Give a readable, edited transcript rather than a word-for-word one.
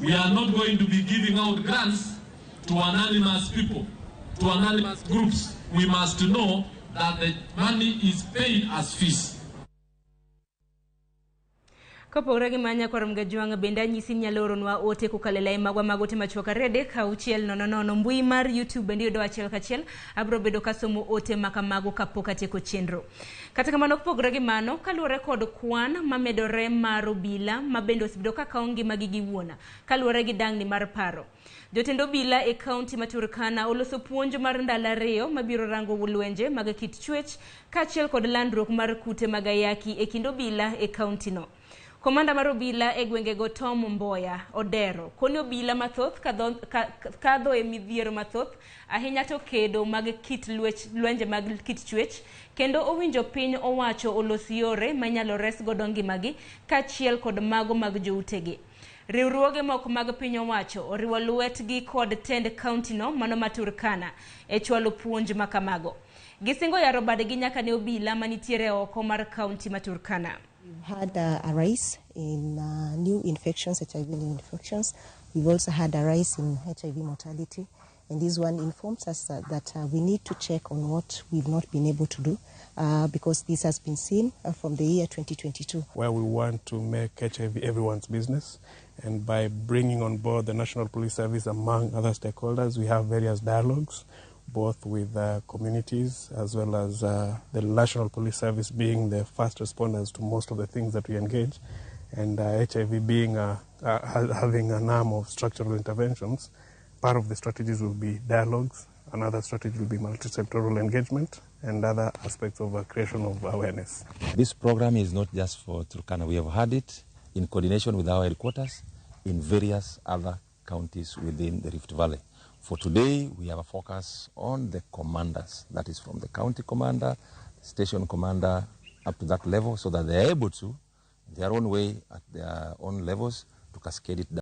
We are not going to be giving out grants to anonymous people, to anonymous groups. We must know that the money is paid as fees. Kopogore gi manya korom ga juanga benda nyisi nyaloronwa ote kukalela magwa magote machuoka rede ka uchiel nono mbui mar YouTube bendi do achiel kachiel abro bedo kasomo ote makamago kapok atieko chenro. Kata kamano kopogore gi mano kaluore kod kwan mamedore mar obila mabendo osebdo ka kaongi magi giwuona kaluore gi dangni mar paro. Jotendo obila e kaunti ma Turkana oloso puonj mar ndala ariyo mabiro rango lwenje mag kit chwech kaachiel kod landruok mar kute mag ayaki e kind obila e kaunti no. Komanda mar obila e gwengego Tom Mboya odero koni obila mathoth kadho e midhiero mathoth ahinya to kedo mag kit lwenje mag kit chwech kendo owinjo piny owacho olosi yore manyalo res godo ngimagi kaachiel kod mago mag joutegi. Riwruoge moko mag piny owacho oriwo lwetgi kod tend county no mano ma Turkana e chwalo puonj makamago. Gisingo yaro badgi nyaka ne obila manitiere oko mar county ma Turkana. We've had a rise in new infections, HIV new infections. We've also had a rise in HIV mortality. And this one informs us that we need to check on what we've not been able to do because this has been seen from the year 2022. Where we want to make HIV everyone's business. And by bringing on board the National Police Service among other stakeholders, we have various dialogues both with communities as well as the National Police Service being the first responders to most of the things that we engage, and HIV being having an arm of structural interventions. Part of the strategies will be dialogues, another strategy will be multi-sectoral engagement, and other aspects of creation of awareness. This program is not just for Turkana. We have had it in coordination with our headquarters in various other counties within the Rift Valley. For today, we have a focus on the commanders, that is from the county commander, station commander, up to that level, so that they are able to, in their own way, at their own levels, to cascade it down.